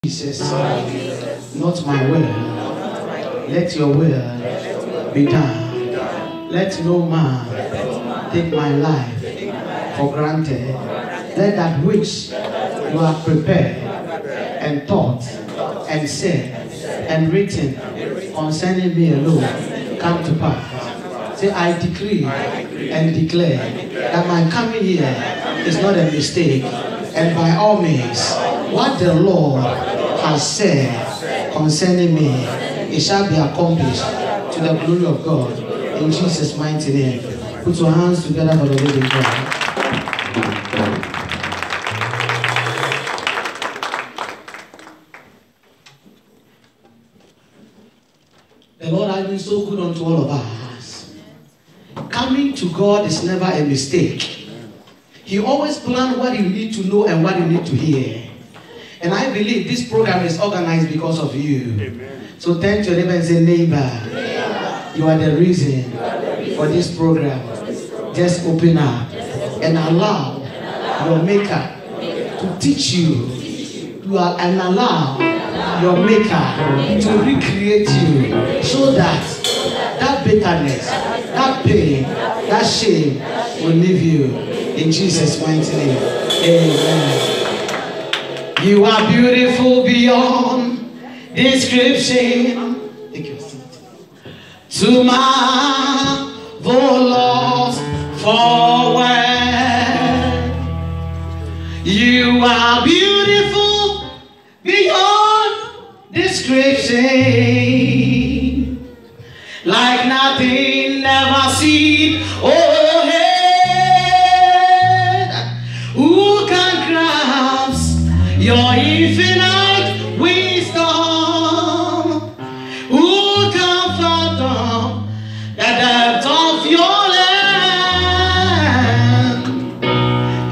Jesus, not my will, let your will be done. Let no man take my life for granted. Let that which you have prepared and taught and said and written concerning me alone come to pass. Say, I decree and declare that my coming here is not a mistake, and by all means, what the Lord has said concerning me, it shall be accomplished to the glory of God in Jesus' mighty name. Put your hands together for the living God. The Lord has been so good unto all of us. Coming to God is never a mistake. He always plans what you need to know and what you need to hear. And I believe this program is organized because of you. Amen. So turn to your neighbor and say, neighbor, you are the reason for this program. Just open up and allow your maker to teach you. And allow your maker to recreate you so that that bitterness, that pain, that shame will leave you in Jesus' mighty name. Amen. You are beautiful beyond description. Take your seat. To marvelous forward. You are beautiful beyond description. Like nothing never seen. Oh, head. Who can grasp your infinite wisdom? Who can fathom the depth of your land?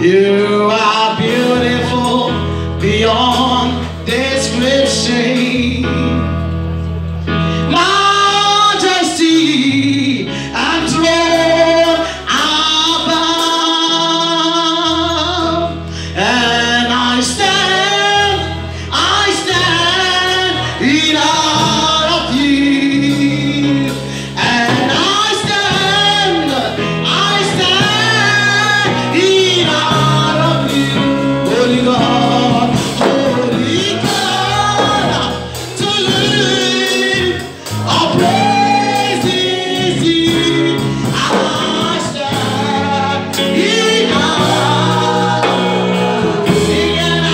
You are beautiful beyond description. Majesty and throne above. And I stand in awe of you. And I stand in awe of you. Holy God, to live our praises you. I stand in awe of you. And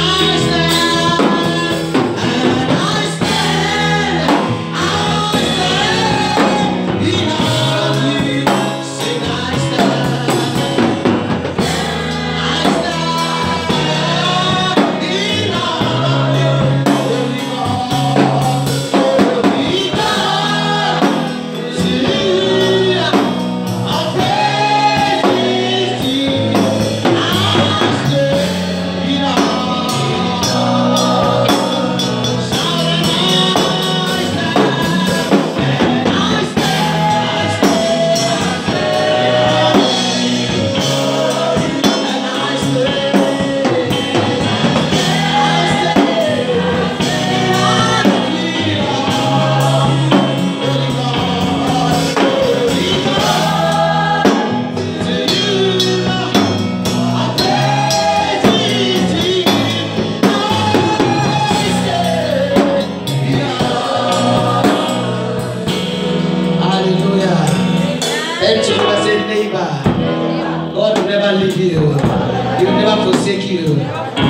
I stand in awe of you. Sing, I stand in awe of you. Holy God, to our praises you. I stand in awe. Hallelujah. And to you, say, neighbor, God will never leave you. He will never forsake you.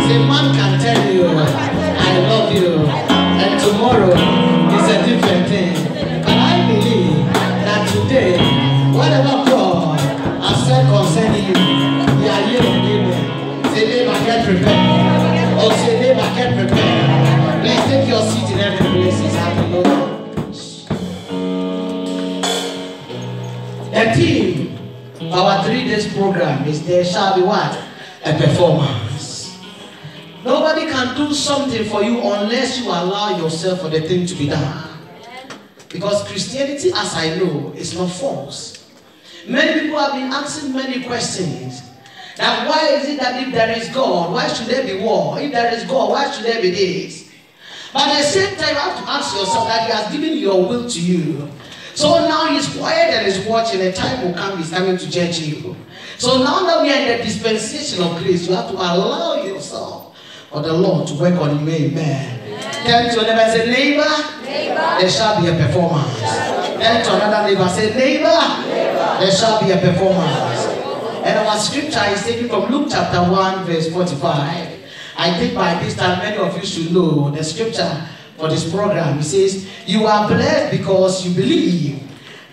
Say, man can tell you, I love you, and tomorrow is a different thing. But I believe that today, whatever God has said concerning you, we are here in amen. Say, neighbor, get prepared. Or say, neighbor, get prepared. Please take your seat in every place. Hallelujah. The theme of our 3 days program is there shall be what? A performance. Nobody can do something for you unless you allow yourself for the thing to be done. Because Christianity, as I know, is not false. Many people have been asking many questions. That why is it that if there is God, why should there be war? If there is God, why should there be this? But at the same time, you have to ask yourself that he has given your will to you. So now he's quiet and he's watching. A time will come, he's coming to judge you. So now that we are in the dispensation of grace, you have to allow yourself for the Lord to work on you. Amen. Tell to your neighbor, say, neighbor, there shall be a performance. Tell to another neighbor, say, neighbor, there shall be a performance. And our scripture is taken from Luke chapter 1, verse 45. I think by this time many of you should know the scripture for this program. It says, you are blessed because you believe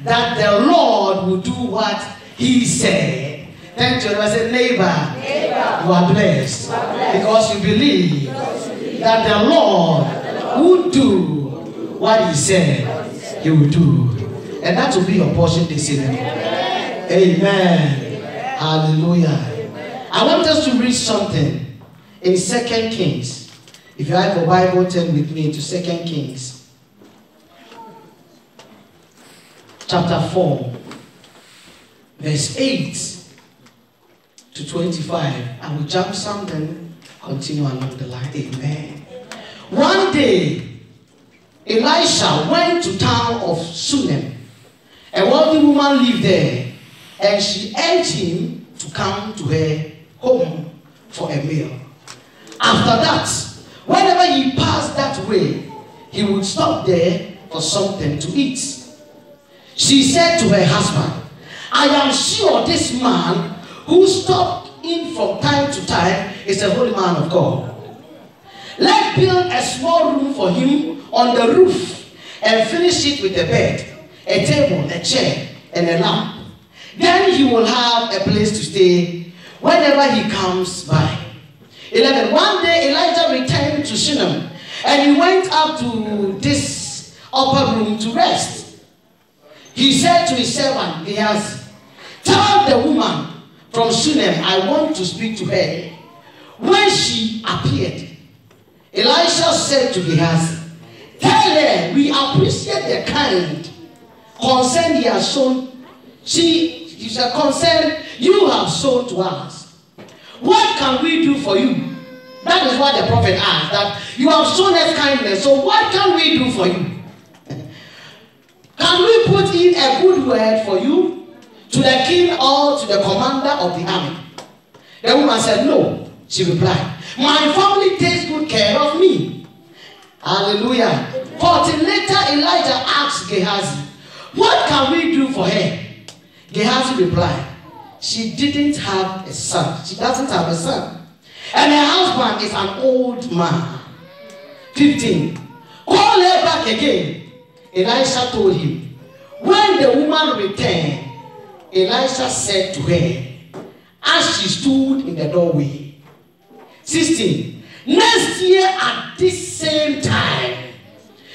that the Lord will do what he said. Thank you. I said, neighbor, you are blessed because you believe that the Lord will do what he said he will do. And that will be your portion this evening. Amen. Hallelujah. I want us to read something in 2 Kings. If you have a Bible, turn with me to 2 Kings. Chapter 4. Verse 8 to 25. I will jump something, continue along the line. Amen. One day, Elisha went to town of Shunem. A wealthy woman lived there, and she urged him to come to her home for a meal. After that, whenever he passed that way, he would stop there for something to eat. She said to her husband, I am sure this man who stopped in from time to time is a holy man of God. Let's build a small room for him on the roof and finish it with a bed, a table, a chair, and a lamp. Then he will have a place to stay whenever he comes by. 11. One day Elijah returned to Shunem, and he went up to this upper room to rest. He said to his servant Gehazi, tell the woman from Shunem I want to speak to her. When she appeared, Elisha said to Gehazi, tell her we appreciate the kind concern he has shown. She shall concern you have shown to us. What can we do for you? That is what the prophet asked, that you have shown us kindness, so what can we do for you? Can we put in a good word for you to the king or to the commander of the army? The woman said, no. She replied, my family takes good care of me. Hallelujah. 14 later, Elijah asked Gehazi, what can we do for her? Gehazi replied, she didn't have a son. She doesn't have a son. And her husband is an old man. 15. Call her back again. Elisha told him. When the woman returned, Elisha said to her, as she stood in the doorway. 16. Next year at this same time,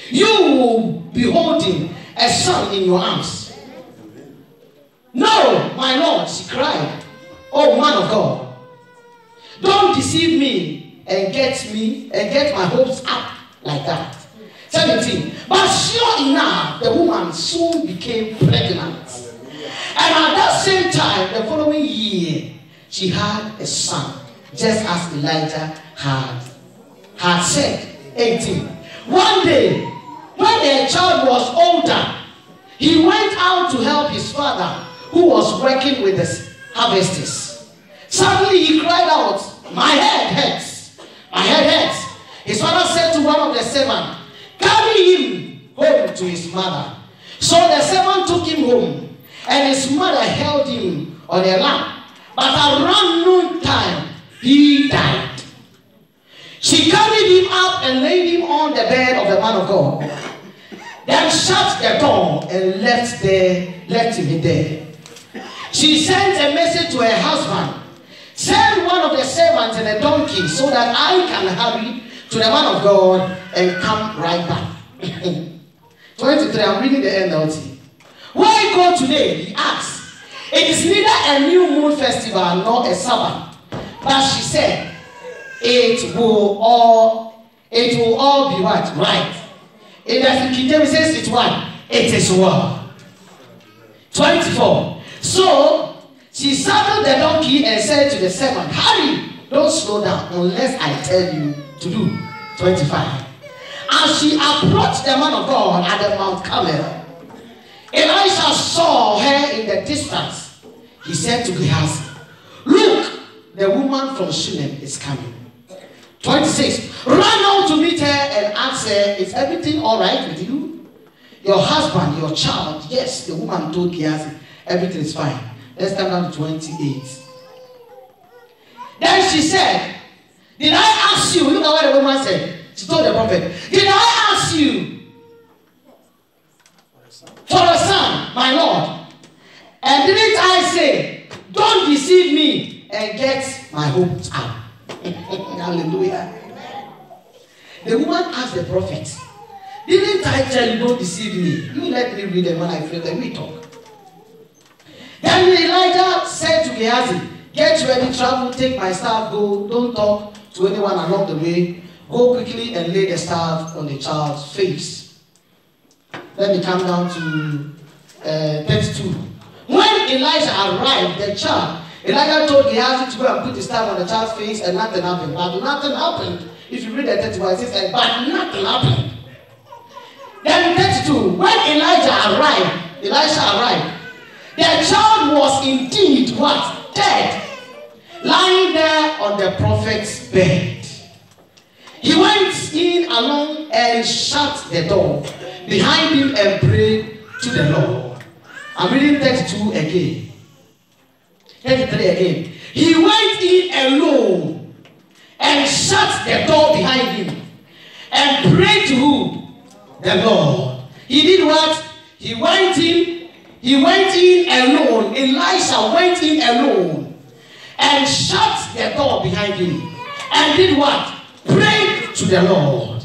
you will be holding a son in your arms. No, my Lord, she cried. Oh, man of God, don't deceive me and get my hopes up like that. 17. But sure enough, the woman soon became pregnant. And at that same time, the following year, she had a son, just as Elijah had said. 18. One day, when their child was older, he went out to help his father, who was working with the harvesters. Suddenly he cried out, my head hurts. My head hurts. His father said to one of the servants, carry him home to his mother. So the servant took him home, and his mother held him on her lap. But around noontime, he died. She carried him up and laid him on the bed of the man of God. Then shut the door and left him there. She sent a message to her husband. Send one of the servants and a donkey so that I can hurry to the man of God and come right back. 23, I'm reading the NLT. Why go today? He asked. It is neither a new moon festival nor a Sabbath. But she said, it will all be what? Right. In the King James says it's what? It is well. 24. So she saddled the donkey and said to the servant, hurry, don't slow down unless I tell you to do. 25. she approached the man of God at the Mount Carmel, Elisha saw her in the distance. He said to Gehazi, look, the woman from Shunem is coming. 26. Run out to meet her and ask her, is everything all right with you? Your husband, your child. Yes, the woman told Gehazi, everything is fine. Let's come down to 28. Then she said, did I ask you? Look at what the woman said. She told the prophet, did I ask you for a son, my Lord? And didn't I say, don't deceive me and get my hopes up? Hallelujah. The woman asked the prophet, didn't I tell you don't deceive me? You let me read them when I feel that we talk. Then Elijah said to Gehazi, get ready, travel, take my staff, go, don't talk to anyone along the way. Go quickly and lay the staff on the child's face. Let me come down to 32. When Elijah arrived, the child, Elijah told Gehazi to go and put the staff on the child's face, and nothing happened. But nothing happened. If you read the 31, it says, but nothing happened. Then 32, when Elisha arrived, the child was indeed what? Dead. Lying there on the prophet's bed. He went in alone and shut the door behind him and prayed to the Lord. I'm reading 32 again. 33 again. He went in alone and shut the door behind him and prayed to who? The Lord. He did what? He went in alone. Elisha went in alone and shut the door behind him and did what? Prayed to the Lord.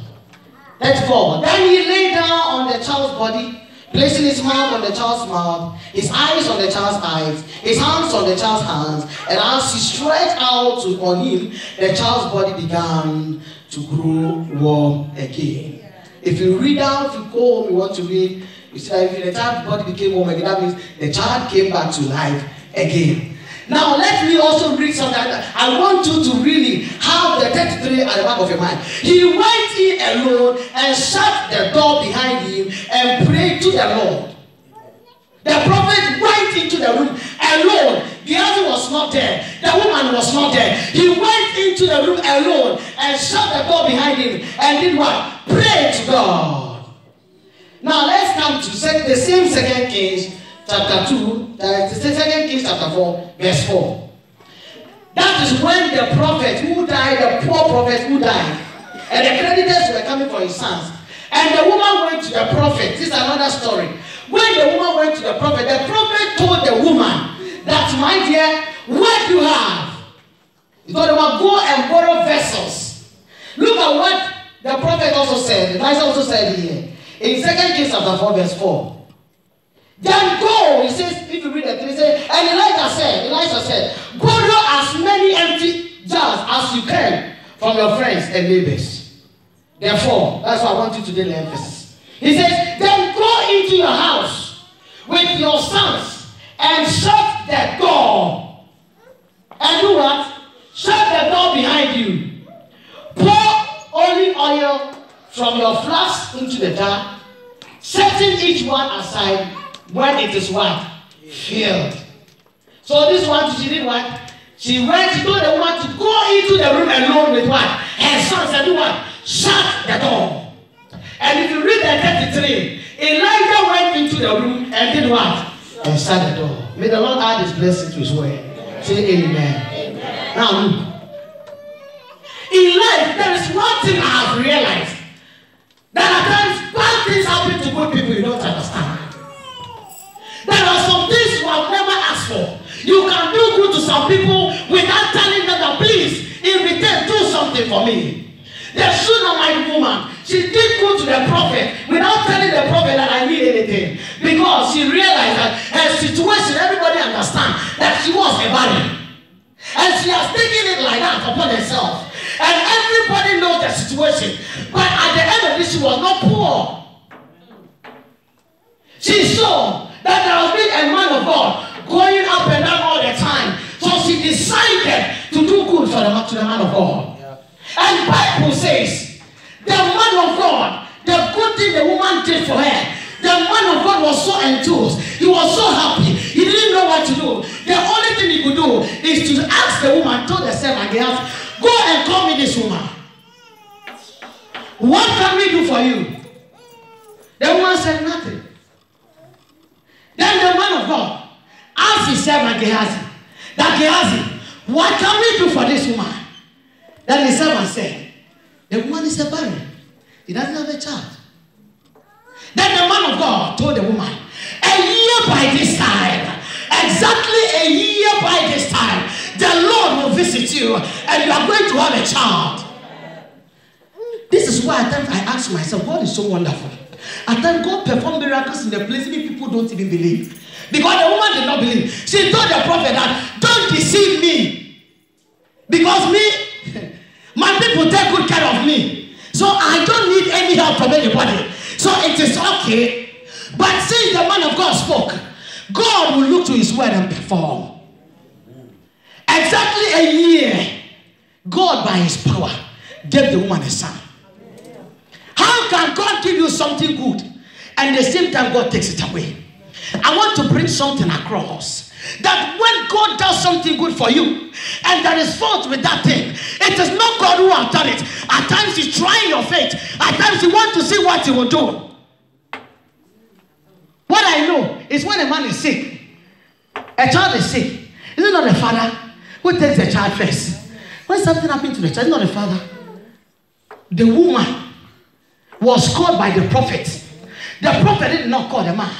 34. Then he lay down on the child's body, placing his mouth on the child's mouth, his eyes on the child's eyes, his hands on the child's hands, and as he stretched out on him, the child's body began to grow warm again. If you read down, if you go home, you want to read, you see that if the child's body became warm again, that means the child came back to life again. Now let me also read something. I want you to really have the 33 at the back of your mind. He went in alone and shut the door behind him and prayed to the Lord. The prophet went into the room alone. Gehazi was not there. The woman was not there. He went into the room alone and shut the door behind him and did what? Pray to God. Now let's come to the same 2 Kings chapter 2, the 2 Kings chapter 4, verse 4. That is when the prophet who died, the poor prophet who died, and the creditors were coming for his sons. And the woman went to the prophet. This is another story. When the woman went to the prophet told the woman that, my dear, what do you have? He told the woman, go and borrow vessels. Look at what the prophet also said. Elijah also said here. In 2 Kings chapter 4, verse 4. Then go, he says, if you read the 3, and Elisha said, borrow as many empty jars as you can from your friends and neighbors. Therefore, that's why I want you to lay emphasis. He says, then go into your house with your sons and shut the door. And do what? Shut the door behind you. Pour olive oil from your flask into the jar, setting each one aside when it is what? Filled. So this one, she did what? She told the woman to go into the room alone with what? Her sons, and do what? Shut the door. And if you read the 33, Elijah went into the room and did what? And shut the door. May the Lord add his blessing to his word. Say amen. Amen. Now look. In life, there is one thing I have realized. That at times, bad things happen to good people you don't understand. There are some things you have never asked for. You can do good to some people without telling them that, please, in return, do something for me. The Shunammite woman, she did good to the prophet without telling the prophet that I need anything. Because she realized that her situation, everybody understands that she was a barren. And she has taken it like that upon herself. And everybody knows the situation. But at the end of this, she was not poor. She saw that there has been a man of God going up and down all the time. So she decided to do good to the man of God. Yeah. And the Bible says, the man of God, the for her. The man of God was so enthused. He was so happy. He didn't know what to do. The only thing he could do is to ask the woman, told the servant, go and call me this woman. What can we do for you? The woman said nothing. Then the man of God asked his servant Gehazi, what can we do for this woman? Then the servant said, the woman is a barren. He doesn't have a child. Then the man of God told the woman, a year by this time, exactly a year by this time, the Lord will visit you and you are going to have a child. This is why at times I ask myself, God is so wonderful. At times God performs miracles in the place many people don't even believe. Because the woman did not believe. She told the prophet that, don't deceive me. Because my people take good care of me. So I don't need any help from anybody. So it is okay. But since the man of God spoke, God will look to his word and perform. Exactly a year, God by his power gave the woman a son. How can God give you something good and at the same time God takes it away? I want to bring something across. That when God does something good for you and there is fault with that thing, it is not God who has done it. At times he's trying your faith. At times you want to see what he will do. What I know is when a man is sick, a child is sick, is it not the father who takes the child first? When something happened to the child, it's not the father. The woman was called by the prophet. The prophet did not call the man.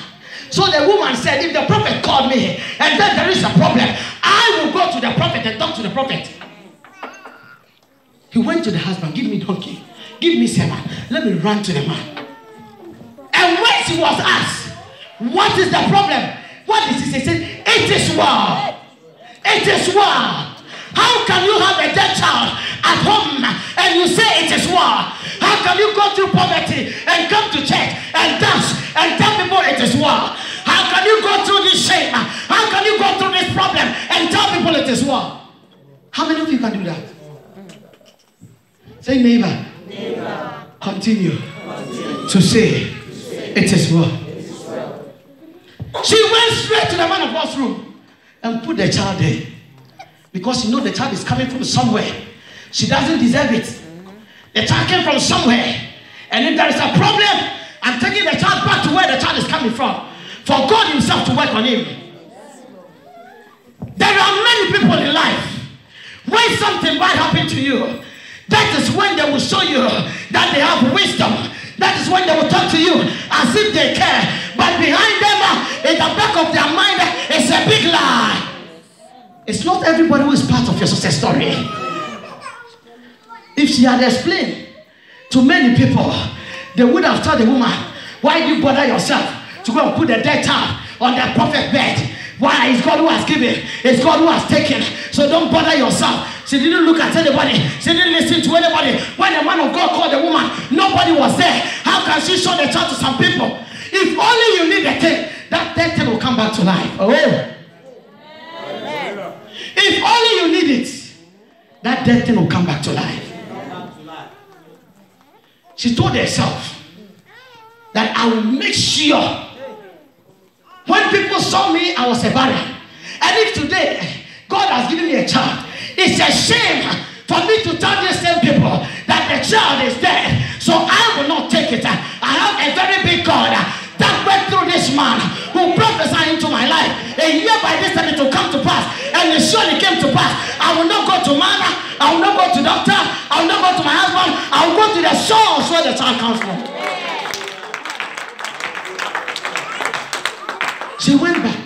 So the woman said, if the prophet called me and then there is a problem, I will go to the prophet and talk to the prophet. He went to the husband, give me donkey, give me seven, let me run to the man. And when she was asked, what is the problem? What did she say? She said, it is war. It is war. How can you have a dead child at home and you say it is war? How can you go through poverty and come to church and dance and tell people it is war? How can you go through this shame? How can you go through this problem and tell people it is war? How many of you can do that? Say neighbor. Continue to say it is war. She went straight to the man of God's room and put the child there. Because she knows the child is coming from somewhere. She doesn't deserve it. The child came from somewhere. And if there is a problem, I'm taking the child back to where the child is coming from. For God himself to work on him. There are many people in life. When something bad happened to you, that is when they will show you that they have wisdom. That is when they will talk to you as if they care. But behind them, in the back of their mind, is a big lie. It's not everybody who is part of your success story. If she had explained to many people, they would have told the woman, why do you bother yourself to go and put the dead child on the prophet's bed? Why? It's God who has given. It's God who has taken. So don't bother yourself. She didn't look at anybody. She didn't listen to anybody. When the man of God called the woman, nobody was there. How can she show the child to some people? If only you need a thing, that dead thing will come back to life. Oh. If only you need it, that dead thing will come back to life. She told herself that I will make sure when people saw me, I was a barren. And if today God has given me a child, it's a shame for me to tell these same people that the child is dead. So I will not take it. I have a very big God that went through this man who prophesied into my life. A year by this time it will come to pass. And it surely came to pass. I will not go to man. I will not go to doctor. I will not go to my husband. I will go to the source where the child comes from. She went back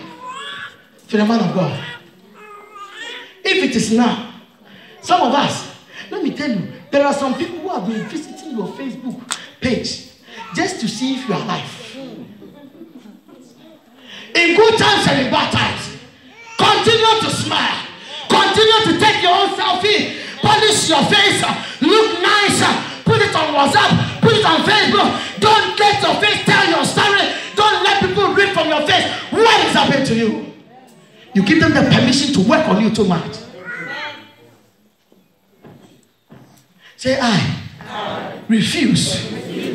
to the man of God. If it is now, some of us, let me tell you, there are some people who have been visiting your Facebook page just to see if you are alive. In good times and in bad times, continue to smile. Continue to take your own selfie. Polish your face. Look nice. Put it on WhatsApp. Put it on Facebook. Don't let your face tell your story. Don't let people read from your face what is happening to you. You give them the permission to work on you too much. Say, I refuse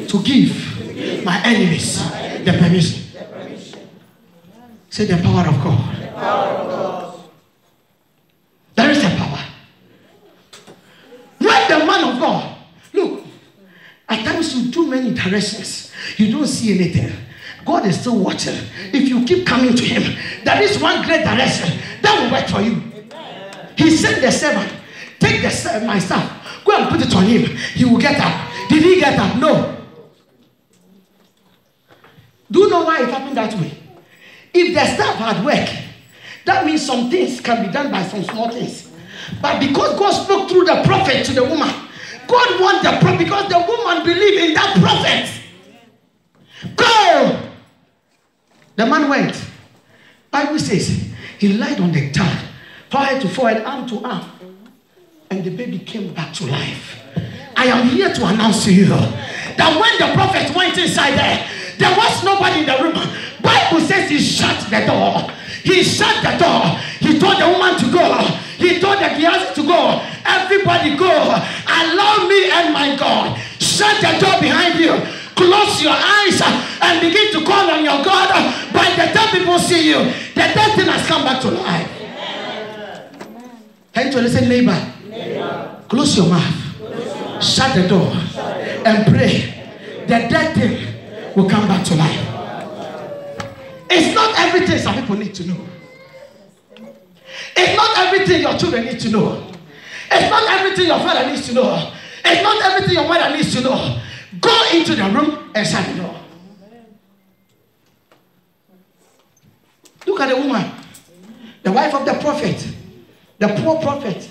to give my enemies the permission. Say the power of God. There is a power. When the man of God, look, at times you do many directions, you don't see anything. God is still watching. If you keep coming to him, there is one great direction that will work for you. He sent the servant, take my staff, go and put it on him. He will get up. Did he get up? No. Do you know why it happened that way? If the staff had worked, that means some things can be done by some small things. But because God spoke through the prophet to the woman, God wants the prophet because the woman believed in that prophet. Go! The man went. Bible says he lied on the child, forehead to forehead, arm to arm, and the baby came back to life. I am here to announce to you that when the prophet went inside there was nobody in the room. Bible says he shut the door. He shut the door. He told the woman to go. He told the Gehazi to go. Everybody go. Allow me and my God. Shut the door behind you. Close your eyes and begin to call on your God. By the time people see you, the dead thing has come back to life. Can you listen, neighbor? Close your mouth. Shut the door and pray. The dead thing will come back to life. It's not everything some people need to know. It's not everything your children need to know. It's not everything your father needs to know. It's not everything your mother needs to know. Go into the room and shut the door. Look at the woman, the wife of the prophet, the poor prophet.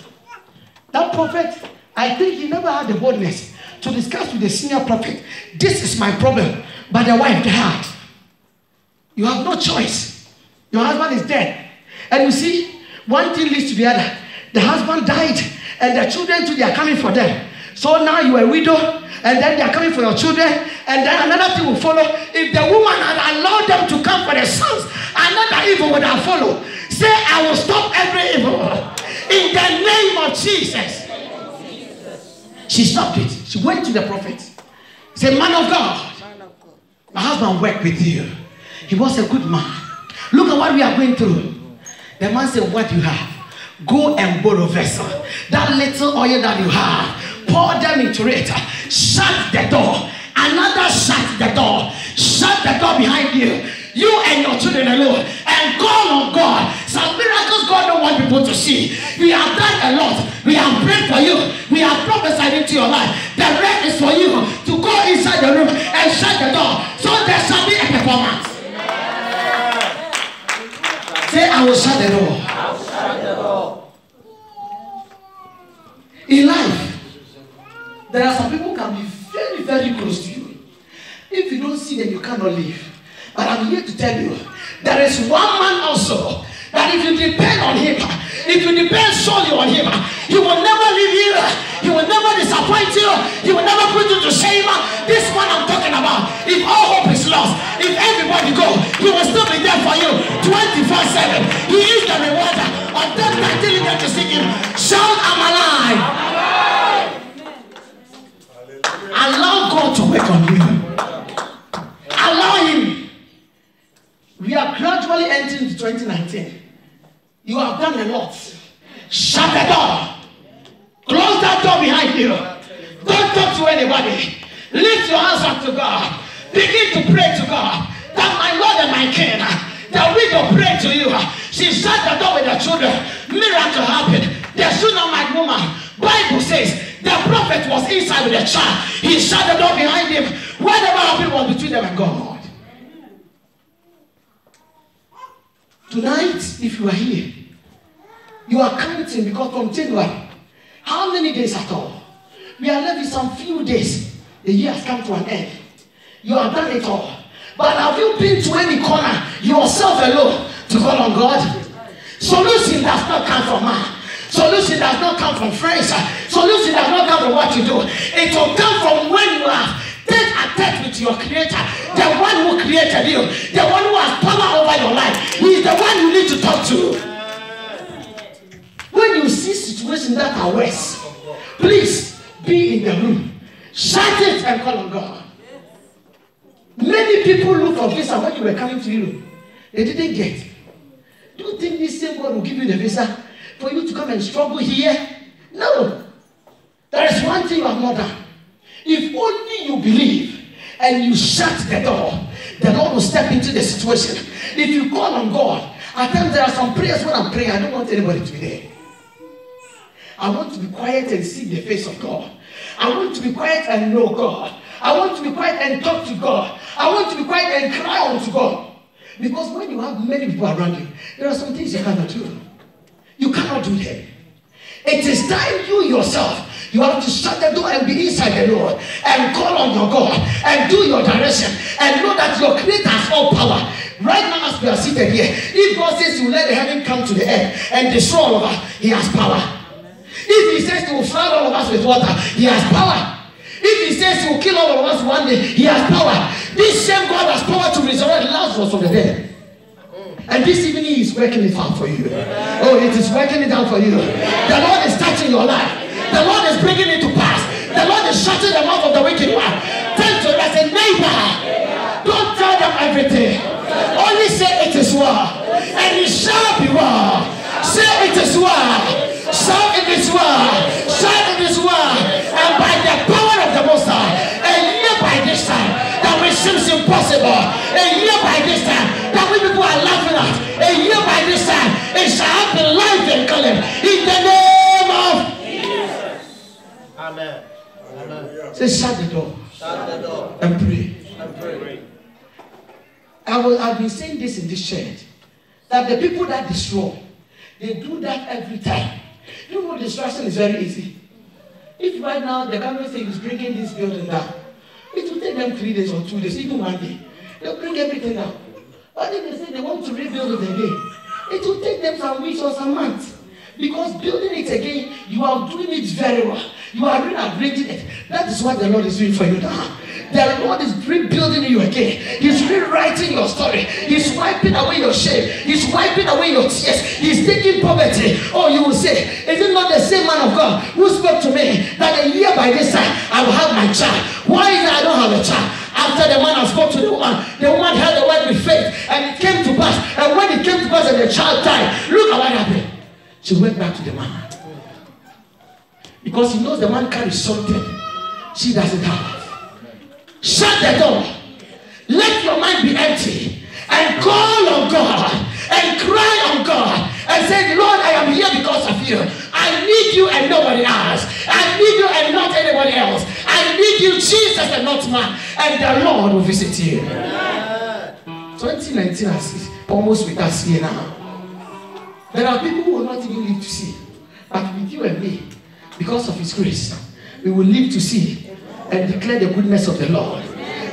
That prophet, I think he never had the boldness to discuss with the senior prophet. This is my problem. But the wife died. You have no choice. Your husband is dead. And you see, one thing leads to the other. The husband died, and the children too, they are coming for them. So now you are a widow, and then they are coming for your children, and then another thing will follow. If the woman had allowed them to come for their sons, another evil would have followed. Say, I will stop every evil. In the name of Jesus. She stopped it. She went to the prophet. Say, man of God, my husband worked with you. He was a good man. Look at what we are going through. The man said, what you have, go and borrow vessel. That little oil that you have, pour them into it. Shut the door. Another shut the door. Shut the door behind you. You and your children alone. And call on God. Some miracles God don't want people to see. We have done a lot. We have prayed for you. We have prophesied into your life. The rest is for you to go inside the room and shut the door. So there shall be a performance. Say, I will shut the door. I will shut the door. In life, there are some people who can be very, very close to you. If you don't see them, you cannot live. But I'm here to tell you, there is one man also that if you depend on him, if you depend solely on him, he will never leave you. He will never disappoint you. He will never put you to shame. This one I'm talking about. If all hope is lost, if everybody go, he will still be there for you 24/7. He is the rewarder of them that diligent to seek him. Shout, I'm alive. Allow God to work on you. Allow him. We are gradually entering 2019. You have done a lot. Shut the door. Close that door behind you. Don't talk to anybody. Lift your hands up to God. Begin to pray to God. That my Lord and my King, that we will pray to you. She shut the door with the children. Miracle happened. The Shunammite woman. Bible says the prophet was inside with the child. He shut the door behind him. Whatever happened was between them and God. Tonight, if you are here, you are counting because from January, how many days at all? We are left with some few days. The year has come to an end. You have done it all. But have you been to any corner yourself alone to call on God? Solution does not come from man. Solution does not come from friends. Solution does not come from what you do. It will come from when you are tete with your creator, the one who created you, the one who has power over your life. He is the one you need to talk to. When you see situations that are worse, please be in the room. Shut it and call on God. people looked for visa when you were coming to Europe, they didn't get. Do you think this same God will give you the visa for you to come and struggle here? No. There is one thing you have not done. If only you believe and you shut the door, the Lord will step into the situation. If you call on God, at times there are some prayers when I'm praying, I don't want anybody to be there. I want to be quiet and see the face of God. I want to be quiet and know God. I want to be quiet and talk to God. I want to be quiet and cry unto God. Because when you have many people around you, there are some things you cannot do. You cannot do them. It is time you yourself, you have to shut the door and be inside the Lord and call on your God and do your direction and know that your Creator has all power. Right now as we are seated here, if God says He will let the heaven come to the earth and destroy all of us, He has power. If He says He will flood all of us with water, He has power. If He says He will kill all of us one day, He has power. This same God has power to resurrect Lazarus from the dead. And this evening He is working it out for you. Oh, it is working it out for you. The Lord is touching your life. The Lord is bringing it to pass. The Lord is shutting the mouth of the wicked one. Tell to us a neighbor, don't tell them everything. Only say it is well. And it shall be well. Say it is well. Shout it is well. Shout it is well. And by the power of the Most High, a year by this time, that which seems impossible, a year by this time, that we people are laughing at, a year by this time, it shall happen life and color. In the name of Jesus. Amen. Amen. Say, shut the door. Shut the door. And pray. And pray. I've been saying this in this church, that the people that destroy, they do that every time. You know, destruction is very easy. If right now the government is bringing this building down, it will take them 3 days or 2 days, even 1 day. They'll bring everything down. But if they say they want to rebuild it again, it will take them some weeks or some months. Because building it again, you are doing it very well. You are rearranging it. That is what the Lord is doing for you now. The Lord is rebuilding you again. He's rewriting your story. He's wiping away your shame. He's wiping away your tears. He's taking poverty. Oh, you will say, is it not the same man of God who spoke to me that a year by this time I will have my child? Why is it I don't have a child? After the man spoke to the woman held the word with faith, and it came to pass. And when it came to pass and the child died, look at what happened. She went back to the man. Because he knows the man carries something she doesn't have. Shut the door. Let your mind be empty. And call on God. And cry on God. And say, Lord, I am here because of you. I need you and nobody else. I need you and not anybody else. I need you, Jesus, and not man. And the Lord will visit you. 2019 is almost with us here now. There are people who will not even live to see. But with you and me, because of His grace, we will live to see and declare the goodness of the Lord.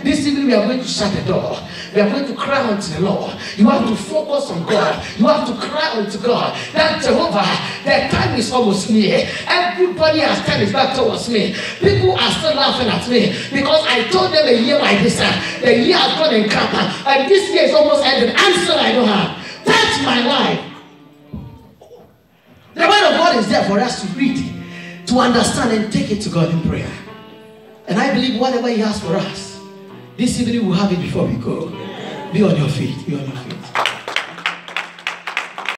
This evening we are going to shut the door. We are going to cry unto the Lord. You have to focus on God. You have to cry unto God. That Jehovah, the time is almost near. Everybody has turned his back towards me. People are still laughing at me because I told them a year like this time. The year has gone and come, and this year is almost ended. Answer I don't have. That's my life. The word of God is there for us to read, to understand, and take it to God in prayer. And I believe whatever He has for us, this evening we'll have it before we go. Be on your feet. Be on your feet.